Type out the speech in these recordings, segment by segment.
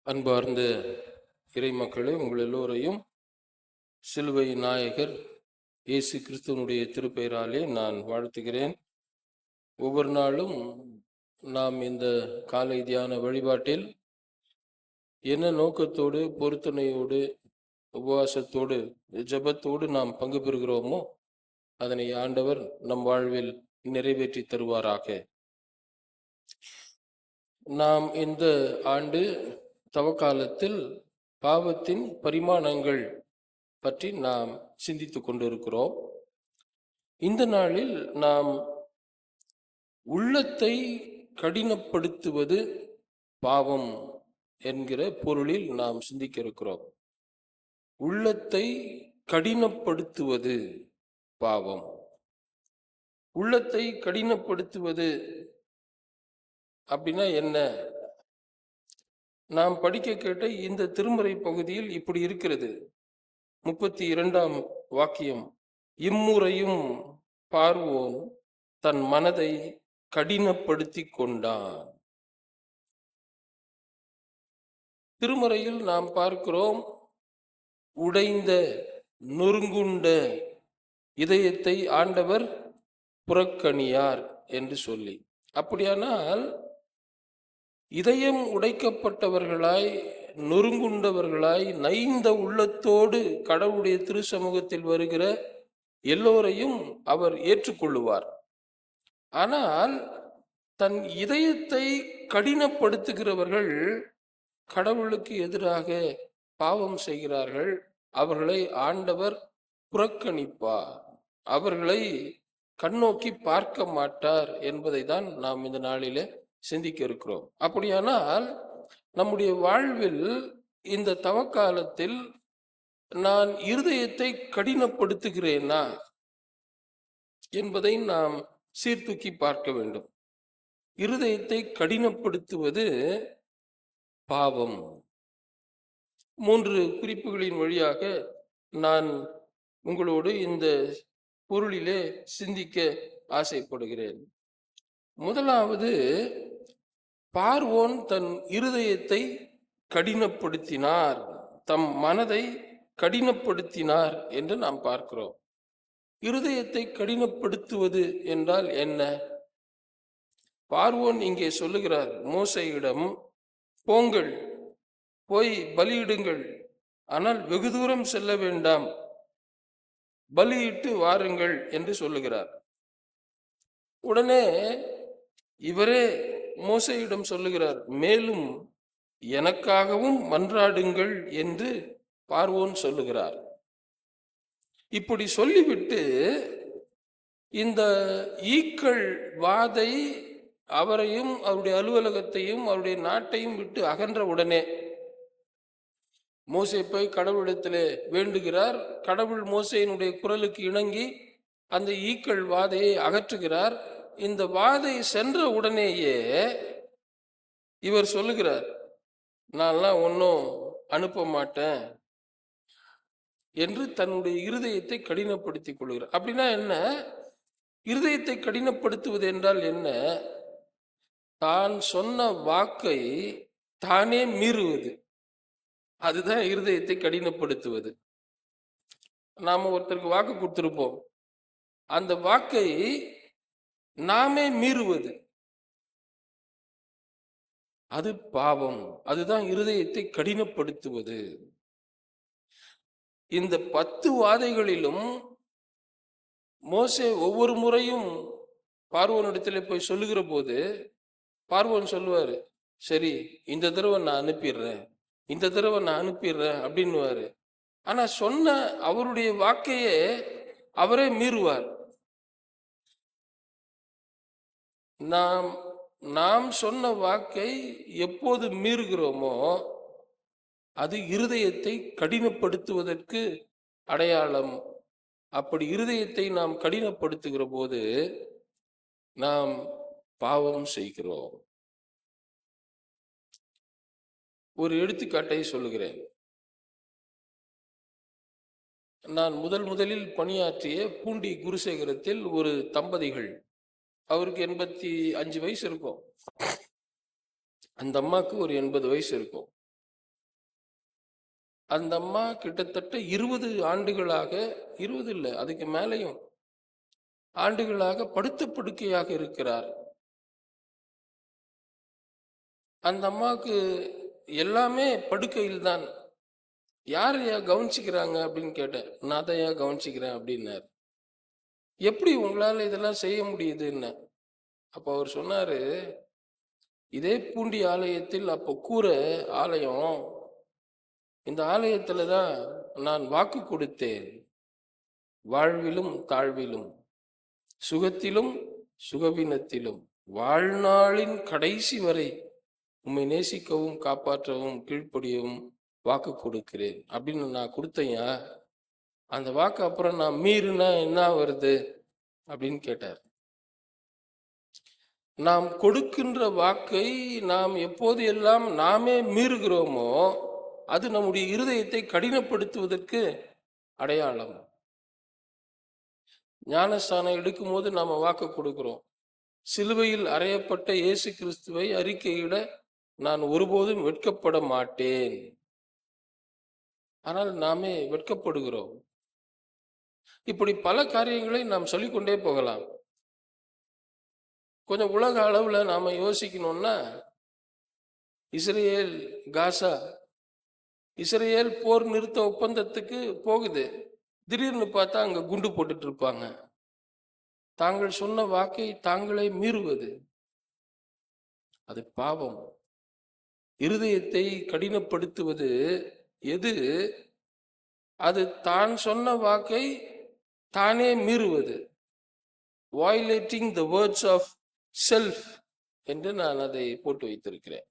அன்பார்ந்த இறை மக்களே, உங்கள் எல்லோரையும் சிலுவை நாயகர் இயேசு கிறிஸ்துவனுடைய திருப்பெயராலே நான் வாழ்த்துகிறேன். ஒவ்வொரு நாளும் நாம் இந்த காலை தியான வழிபாட்டில் என்ன நோக்கத்தோடு, பொருத்தனையோடு, உபவாசத்தோடு, ஜபத்தோடு நாம் பங்கு பெறுகிறோமோ அதனை ஆண்டவர் நம் வாழ்வில் நிறைவேற்றி தருவாராக. நாம் இந்த ஆண்டு தவக்காலத்தில் பாவத்தின் பரிமாணங்கள் பற்றி நாம் சிந்தித்து கொண்டிருக்கிறோம். இந்த நாளில் நாம் உள்ளத்தை கடினப்படுத்துவது பாவம் என்கிற பொருளில் நாம் சிந்திக்க இருக்கிறோம். உள்ளத்தை கடினப்படுத்துவது பாவம். உள்ளத்தை கடினப்படுத்துவது அப்படின்னா என்ன? நாம் படிக்க கேட்ட இந்த திருமறை பகுதியில் இப்படி இருக்கிறது. 32ஆம் வாக்கியம், இம்முறையும் பார்வோன் தன் மனதை கடினப்படுத்தி கொண்டான். திருமறையில் நாம் பார்க்கிறோம், உடைந்த நொறுங்குண்ட இதயத்தை ஆண்டவர் புறக்கணியார் என்று சொல்லி. அப்படியானால் இதயம் உடைக்கப்பட்டவர்களாய், நொறுங்குண்டவர்களாய், நைந்த உள்ளத்தோடு கடவுளுடைய திருச்சமூகத்தில் வருகிற எல்லோரையும் அவர் ஏற்றுக்கொள்ளுவார். ஆனால் தன் இதயத்தை கடினப்படுத்துகிறவர்கள் கடவுளுக்கு எதிராக பாவம் செய்கிறார்கள். அவர்களை ஆண்டவர் புறக்கணிப்பார், அவர்களை கண்ணோக்கி பார்க்க மாட்டார் என்பதை தான் நாம் இந்த நாளிலே சிந்திக்க இருக்கிறோம். அப்படியானால் நம்முடைய வாழ்வில் இந்த தவக்காலத்தில் நான் இருதயத்தை கடினப்படுத்துகிறேனா என்பதை நாம் சீர்தூக்கி பார்க்க வேண்டும். இருதயத்தை கடினப்படுத்துவது பாவம். 3 குறிப்புகளின் வழியாக நான் உங்களோடு இந்த பொருளிலே சிந்திக்க ஆசைப்படுகிறேன். முதலாவது, பார்வோன் தன் இருதயத்தை கடினப்படுத்தினார், தம் மனதை கடினப்படுத்தினார் என்று நாம் பார்க்கிறோம். இருதயத்தை கடினப்படுத்துவது என்றால் என்ன? பார்வோன் இங்கே சொல்லுகிறார் மோசேயிடம், போங்கள், போய் பலியிடுங்கள், ஆனால் வெகு தூரம் செல்ல வேண்டாம், பலியிட்டு வாருங்கள் என்று சொல்லுகிறார். உடனே இவரே மோசேயிடம் சொல்லுகிறார், மேலும் எனக்காகவும் மன்றாடுங்கள் என்று பார்வோன் சொல்லுகிறார். இப்படி சொல்லிவிட்டு இந்த ஈக்கள் வாதை அவரையும் அவருடைய அலுவலகத்தையும் அவருடைய நாட்டையும் விட்டு அகன்ற உடனே மோசே போய் கடவுளிடத்திலே வேண்டுகிறார். கடவுள் மோசேயினுடைய குரலுக்கு இணங்கி அந்த ஈக்கள் வாதையை அகற்றுகிறார். இந்த வாதை சென்ற உடனேயே இவர் சொல்லுகிறார், நான்லாம் ஒன்றும் அனுப்ப மாட்டேன் என்று தன்னுடைய இருதயத்தை கடினப்படுத்திக் கொள்கிறார். அப்படின்னா என்ன? இருதயத்தை கடினப்படுத்துவது என்றால் என்ன? தான் சொன்ன வாக்கை தானே மீறுவது. அதுதான் இருதயத்தை கடினப்படுத்துவது. நாம ஒருத்தருக்கு வாக்கு கொடுத்திருப்போம், அந்த வாக்கை நாமே மீறுவது, அது பாவம். அதுதான் இருதயத்தை கடினப்படுத்துவது. இந்த 10 வாதைகளிலும் மோசே ஒவ்வொரு முறையும் பார்வோனிடத்தில் போய் சொல்லுகிற போது பார்வோன் சொல்லுவாரு, சரி இந்த தடவை நான் அனுப்பிடுறேன், இந்த தடவை நான் அனுப்பிடுறேன் அப்படின்னுவாரு. ஆனா சொன்ன அவருடைய வாக்கையே அவரே மீறுவார். நாம் சொன்ன வாக்கை எப்போது மீறுகிறோமோ அது இருதயத்தை கடினப்படுத்துவதற்கு அடையாளம். அப்படி இருதயத்தை நாம் கடினப்படுத்துகிற போது நாம் பாவம் செய்கிறோம். ஒரு எடுத்துக்காட்டை சொல்லுகிறேன். நான் முதலில் பணியாற்றிய பூண்டி குருசேகரத்தில் ஒரு தம்பதிகள், அவருக்கு 85 வயசு இருக்கும், அந்த அம்மாவுக்கு ஒரு 80 வயசு இருக்கும். அந்த அம்மா கிட்டத்தட்ட 20 ஆண்டுகளாக, 20 இல்லை அதுக்கு மேலேயும் ஆண்டுகளாக படுத்த படுக்கையாக இருக்கிறார். அந்த அம்மாவுக்கு எல்லாமே படுக்கையில் தான். யாரையா கவனிச்சுக்கிறாங்க அப்படின்னு கேட்டேன். நான் தான் கவனிச்சுக்கிறேன் அப்படின்னாரு. எப்படி உங்களால இதெல்லாம் செய்ய முடியுதுன்னு. அப்ப அவர் சொன்னாரு, இதே பூண்டி ஆலயத்தில் அப்போ கூரை ஆலயம், இந்த ஆலயத்துல தான் நான் வாக்கு கொடுத்தேன். வாழ்விலும் தாழ்விலும், சுகத்திலும் சுகவீனத்திலும், வாழ்நாளின் கடைசி வரை உம்மை நேசிக்கவும் காப்பாற்றவும் கீழ்ப்படியவும் வாக்கு கொடுக்கிறேன் அப்படின்னு நான் கொடுத்தேயா. அந்த வாக்கு அப்புறம் நான் மீறினா என்ன வருது அப்படின்னு கேட்டார். நாம் கொடுக்கின்ற வாக்கை நாம் எப்போது எல்லாம் நாமே மீறுகிறோமோ அது நம்முடைய இருதயத்தை கடினப்படுத்துவதற்கு அடையாளம். ஞானஸ்தானம் எடுக்கும் போது நாம வாக்கு கொடுக்கிறோம். சிலுவையில் அறையப்பட்ட இயேசு கிறிஸ்துவை அறிக்கையிட நான் ஒருபோதும் வெட்கப்பட மாட்டேன். ஆனால் நாமே வெட்கப்படுகிறோம். இப்படி பல காரியங்களை நாம் சொல்லிக்கொண்டே போகலாம். கொஞ்சம் உலக அளவுல நாம யோசிக்கணும்னா, இஸ்ரேல் காசா, இஸ்ரேல் போர் நிறுத்த ஒப்பந்தத்துக்கு போகுது. திடீர்னு பார்த்தா அங்க குண்டு போட்டுட்டு இருப்பாங்க. தாங்கள் சொன்ன வாக்கை தாங்களே மீறுவது அது பாவம். இருதயத்தை கடினப்படுத்துவது எது? அது தான் சொன்ன வாக்கை தானே மீறுவது. violating the words of self என்று நான் அதை போட்டு வைத்திருக்கிறேன்.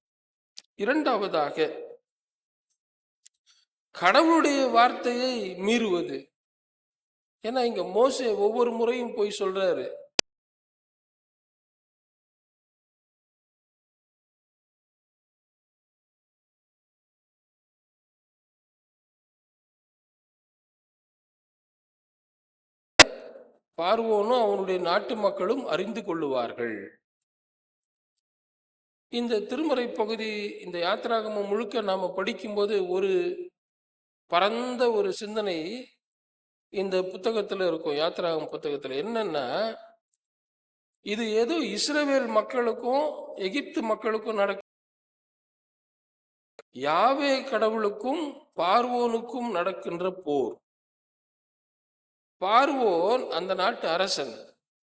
இரண்டாவதாக, கடவுளுடைய வார்த்தையை மீறுவது. ஏன்னா இங்க மோசே ஒவ்வொரு முறையும் போய் சொல்றாரு, பார்வோனும் அவனுடைய நாட்டு மக்களும் அறிந்து கொள்ளுவார்கள். இந்த திருமறை பகுதி, இந்த யாத்திராகமம் முழுக்க நாம படிக்கும்போது ஒரு பரந்த ஒரு சிந்தனை இந்த புத்தகத்துல இருக்கும். யாத்திராகம புத்தகத்துல என்னன்னா, இது ஏதோ இஸ்ரவேல் மக்களுக்கும் எகிப்து மக்களுக்கும் நடக்க, யாவே கடவுளுக்கும் பார்வோனுக்கும் நடக்கின்ற போர். பார்வோன் அந்த நாட்டு அரசன்.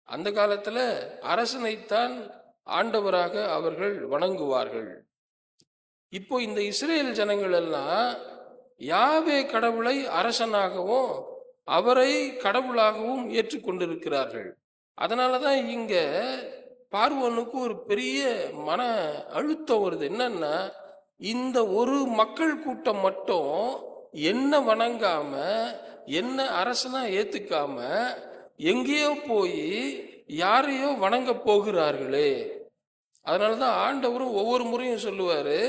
அந்த காலத்துல அரசனைத்தான் ஆண்டவராக அவர்கள் வணங்குவார்கள். இப்போ இந்த இஸ்ரேல் ஜனங்கள் எல்லாம் யாவே கடவுளை அரசனாகவும் அவரை கடவுளாகவும் ஏற்றுக்கொண்டிருக்கிறார்கள். அதனாலதான் இங்க பார்வோனுக்கு ஒரு பெரிய மன அழுத்தம் வருது. என்னன்னா, இந்த ஒரு மக்கள் கூட்டம் மட்டும் என்ன வணங்காம, என்ன அரசனா ஏத்துக்காம எங்கேயோ போய் யாரையோ வணங்க போகிறார்களே. அதனாலதான் ஆண்டவரும் ஒவ்வொரு முறையும் சொல்லுவாரு,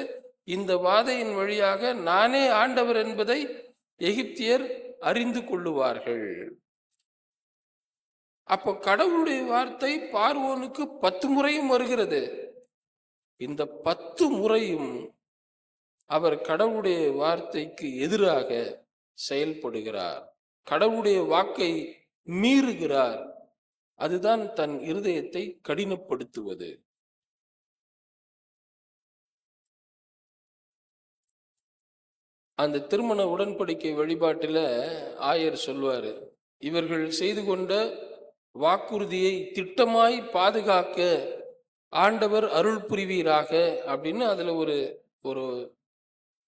இந்த வாதையின் வழியாக நானே ஆண்டவர் என்பதை எகிப்தியர் அறிந்து கொள்ளுவார்கள். அப்போ கடவுளுடைய வார்த்தை பார்வோனுக்கு 10 முறையும் வருகிறது. இந்த 10 முறையும் அவர் கடவுளுடைய வார்த்தைக்கு எதிராக செயல்படுகிறார், கடவுளுடைய வாக்கை மீறுகிறார். அதுதான் தன் இருதயத்தை கடினப்படுத்துவது. அந்த திருமண உடன்படிக்கை வழிபாட்டில ஆயர் சொல்வாரு, இவர்கள் செய்து கொண்ட வாக்குறுதியை திட்டமாய் பாதுகாக்க ஆண்டவர் அருள் புரிவீராக அப்படின்னு அதுல ஒரு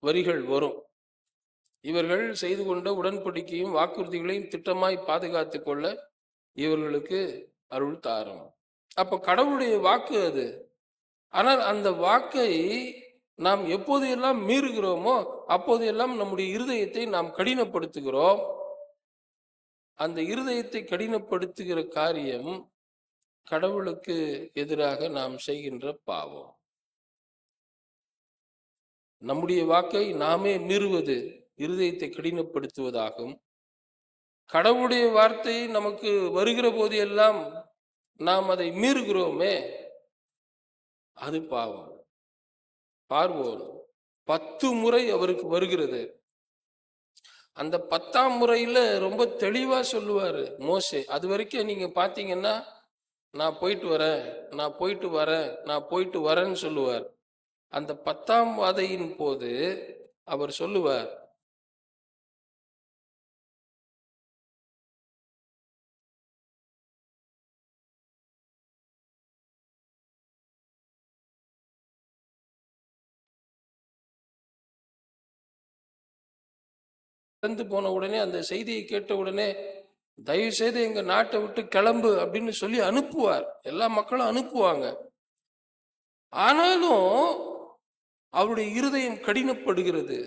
வரிகள் வரும். இவர்கள் செய்து கொண்ட உடன்படிக்கையும் வாக்குறுதிகளையும் திட்டமாய் பாதுகாத்து கொள்ள இவர்களுக்கு அருள் தாரும். அப்ப கடவுளுடைய வாக்கு அது. ஆனால் அந்த வாக்கை நாம் எப்போது எல்லாம் மீறுகிறோமோ அப்போது எல்லாம் நம்முடைய இருதயத்தை நாம் கடினப்படுத்துகிறோம். அந்த இருதயத்தை கடினப்படுத்துகிற காரியம் கடவுளுக்கு எதிராக நாம் செய்கின்ற பாவம். நம்முடைய வாக்கை நாமே மீறுவது இருதயத்தை கடினப்படுத்துவதாகும். கடவுளுடைய வார்த்தை நமக்கு வருகிற போது எல்லாம் நாம் அதை மீறுகிறோமே, அது பாவம். பார்வோன் 10 முறை அவருக்கு வருகிறது. அந்த 10ஆம் முறையில ரொம்ப தெளிவா சொல்லுவாரு மோசே. அது வரைக்கும் நீங்க பாத்தீங்கன்னா, நான் போயிட்டு வரேன், நான் போயிட்டு வரேன், நான் போயிட்டு வரேன்னு சொல்லுவார். அந்த 10ஆம் வாதையின் போது அவர் சொல்லுவார், இறந்து போன உடனே அந்த செய்தியை கேட்ட உடனே தயவு செய்து எங்க நாட்டை விட்டு கிளம்பு அப்படின்னு சொல்லி அனுப்புவார். எல்லா மக்களும் அனுப்புவாங்க. ஆனாலும் அவருடைய இருதயம் கடினப்படுகிறது.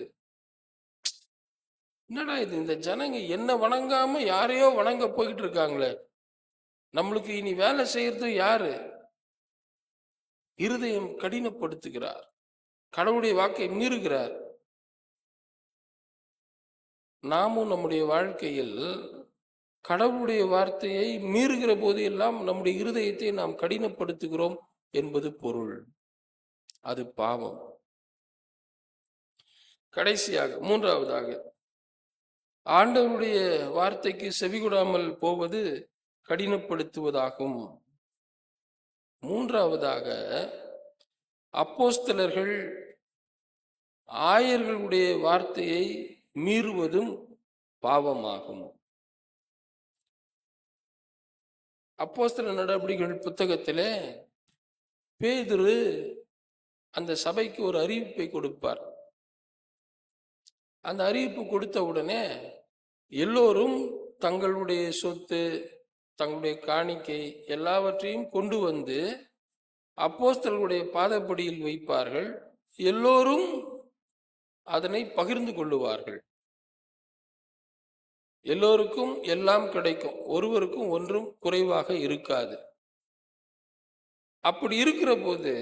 என்னடா இது, இந்த ஜனங்க என்ன வணங்காம யாரையோ வணங்க போயிட்டு இருக்காங்களே, நம்மளுக்கு இனி வேலை செய்யறது யாரு? இருதயம் கடினப்படுத்துகிறார், கடவுளுடைய வாக்கை மீறுகிறார். நாமும் நம்முடைய வாழ்க்கையில் கடவுளுடைய வார்த்தையை மீறுகிற போது எல்லாம் நம்முடைய இருதயத்தை நாம் கடினப்படுத்துகிறோம் என்பது பொருள். அது பாவம். கடைசியாக, மூன்றாவதாக, ஆண்டவருடைய வார்த்தைக்கு செவிகொடாமல் போவது கடினப்படுத்துவதாகும். மூன்றாவதாக, அப்போஸ்தலர்கள் ஆயர்களுடைய வார்த்தையை மீறுவதும் பாவமாகும். அப்போஸ்தலர் நடவடிக்கைகள் புத்தகத்திலே பேதுரு அந்த சபைக்கு ஒரு அறிவிப்பை கொடுப்பார். அந்த அறிவிப்பு கொடுத்த உடனே எல்லோரும் தங்களுடைய சொத்து, தங்களுடைய காணிக்கை எல்லாவற்றையும் கொண்டு வந்து அப்போஸ்தலர்களுடைய பாதப்படியில் வைப்பார்கள். எல்லோரும் அதனை பகிர்ந்து கொள்ளுவார்கள். எல்லோருக்கும் எல்லாம் கிடைக்கும், ஒருவருக்கும் ஒன்றும் குறைவாக இருக்காது. அப்படி இருக்கிற போது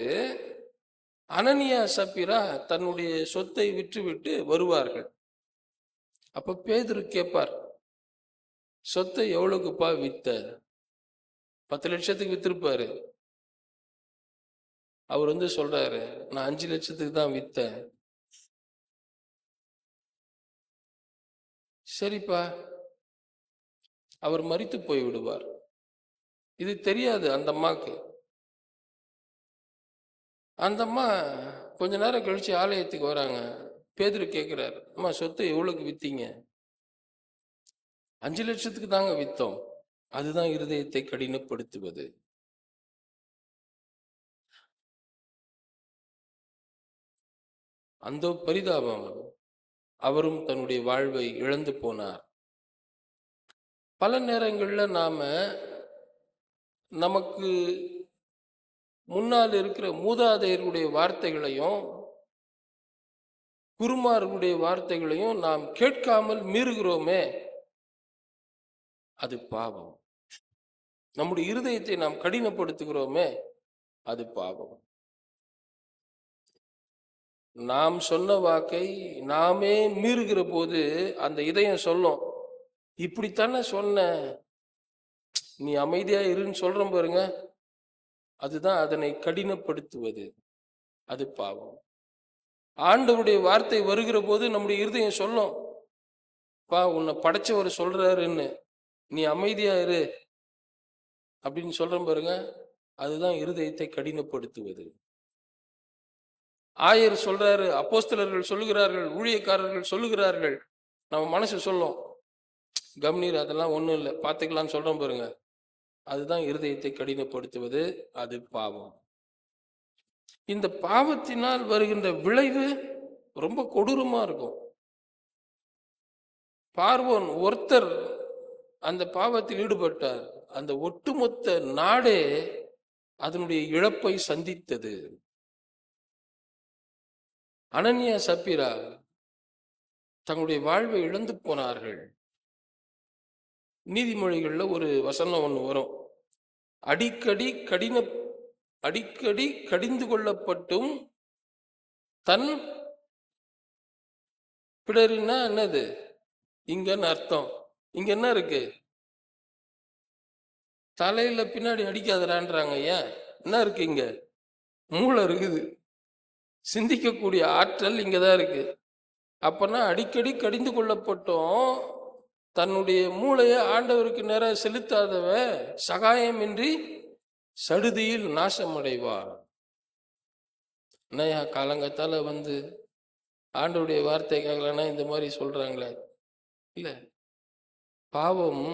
அனனியா சப்பீரா தன்னுடைய சொத்தை விற்றுவிட்டு வருவார்கள். அப்ப பேதுரு கேட்பார், சொத்தை எவ்வளவுக்குப்பா வித்த? 10 லட்சத்துக்கு வித்திருப்பாரு. அவர் சொல்றாரு, நான் 5 லட்சத்துக்கு தான் வித்தேன். சரிப்பா. அவர் மரித்து போய் விடுவார். இது தெரியாது அந்த அம்மாக்கு. அந்த அம்மா கொஞ்ச நேரம் கழிச்சு ஆலயத்துக்கு வராங்க. பேதுரு கேட்கிறார், அம்மா சொத்தை எவ்வளவுக்கு வித்தீங்க? 5 லட்சத்துக்கு தாங்க வித்தோம். அதுதான் இருதயத்தை கடினப்படுத்துவது. அந்த பரிதாபம். அவரும் தன்னுடைய வாழ்வை இழந்து போனார். பல நேரங்கள்ல நாம நமக்கு முன்னால் இருக்கிற மூதாதையருடைய வார்த்தைகளையும் குருமார்களுடைய வார்த்தைகளையும் நாம் கேட்காமல் மீறுகிறோமே, அது பாவம். நம்முடைய இருதயத்தை நாம் கடினப்படுத்துகிறோமே, அது பாவம். நாம் சொன்ன வாக்கை நாமே மீறுகிற போது அந்த இதயம் சொல்லும், இப்படித்தானே சொன்ன, நீ அமைதியா இருன்னு சொல்றோம் பாருங்க, அதுதான் அதனை கடினப்படுத்துவது. அது பாவம். ஆண்டவருடைய வார்த்தை வருகிற போது நம்முடைய இருதயம் சொல்லும், பா உன்னை படைச்சவர் சொல்றாருன்னு, நீ அமைதியா இரு அப்படின்னு சொல்றோம் பாருங்க, அதுதான் இருதயத்தை கடினப்படுத்துவது. ஆயர் சொல்றாரு, அப்போஸ்தலர்கள் சொல்லுகிறார்கள், ஊழியக்காரர்கள் சொல்லுகிறார்கள், நம்ம மனசு சொல்லும், கம்னீர் அதெல்லாம் ஒண்ணும் இல்லை பார்த்துக்கலாம்னு சொல்றோம் பாருங்க, அதுதான் இருதயத்தை கடினப்படுத்துவது. அது பாவம். இந்த பாவத்தினால் வருகின்ற விளைவு ரொம்ப கொடூரமா இருக்கும். பார்வோன் ஒருத்தர் அந்த பாவத்தில் ஈடுபட்டார், அந்த ஒட்டுமொத்த நாடே அதனுடைய இழப்பை சந்தித்தது. அனனியா சப்பீரா தங்களுடைய வாழ்வை இழந்து போனார்கள். நீதிமொழிகள்ல ஒரு வசனம் ஒன்று வரும், அடிக்கடி கடிந்து கொள்ளப்பட்டும் தன் பிடரின்னா என்னது இங்கன்னு அர்த்தம். இங்க என்ன இருக்கு? தலையில பின்னாடி அடிக்காதடான்றாங்க. ஏன்? என்ன இருக்கு? இங்க மூளை இருக்குது, சிந்திக்கக்கூடிய ஆற்றல் இங்கதான் இருக்கு. அப்பனா அடிக்கடி கடிந்து கொள்ளப்பட்டோம் தன்னுடைய மூளையை ஆண்டவருக்கு நேராக செலுத்தாதவன் சகாயமின்றி சடுதியில் நாசமடைவார். என்னையா காலங்கத்தால வந்து ஆண்டவருடைய வார்த்தை கேட்கலன்னா இந்த மாதிரி சொல்றாங்களே? இல்ல, பாவம்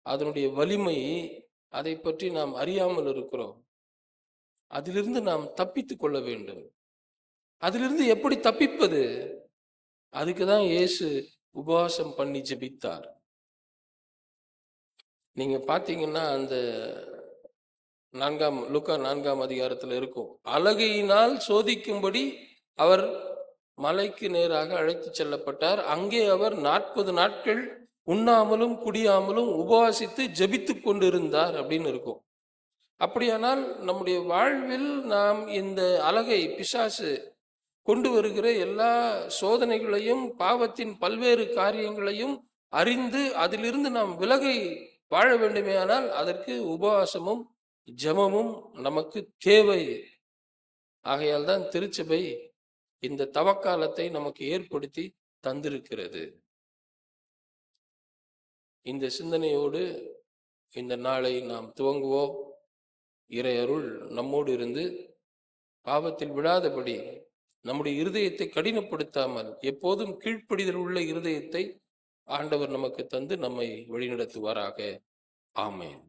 அதனுடைய வலிமை அதை பற்றி நாம் அறியாமல் இருக்கிறோம். அதிலிருந்து நாம் தப்பித்துக் கொள்ள வேண்டும். அதிலிருந்து எப்படி தப்பிப்பது? அதுக்குதான் இயேசு உபவாசம் பண்ணி ஜெபித்தார். நீங்க பாத்தீங்கன்னா அந்த லூக்கா 4ஆம் அதிகாரத்துல இருக்கும். அலகையினால் சோதிக்கும்படி அவர் மலைக்கு நேராக அழைத்து செல்லப்பட்டார். அங்கே அவர் 40 நாட்கள் உண்ணாமலும் குடியாமலும் உபவாசித்து ஜெபித்து கொண்டிருந்தார் அப்படின்னு இருக்கும். அப்படியானால் நம்முடைய வாழ்வில் நாம் இந்த அலகை, பிசாசு கொண்டு வருகிற எல்லா சோதனைகளையும், பாவத்தின் பல்வேறு காரியங்களையும் அறிந்து அதிலிருந்து நாம் விலகி வாழ வேண்டுமேயானால் அதற்கு உபவாசமும் ஜெபமும் நமக்கு தேவை. ஆகையால் தான் திருச்சபை இந்த தவக்காலத்தை நமக்கு ஏற்படுத்தி தந்திருக்கிறது. இந்த சிந்தனையோடு இந்த நாளை நாம் துவங்குவோம். இறை அருள் நம்மோடு இருந்து பாவத்தில் விழாதபடி நம்முடைய இருதயத்தை கடினப்படுத்தாமல் எப்போதும் கீழ்ப்படிதல் உள்ள இருதயத்தை ஆண்டவர் நமக்கு தந்து நம்மை வழிநடத்துவாராக. ஆமென்.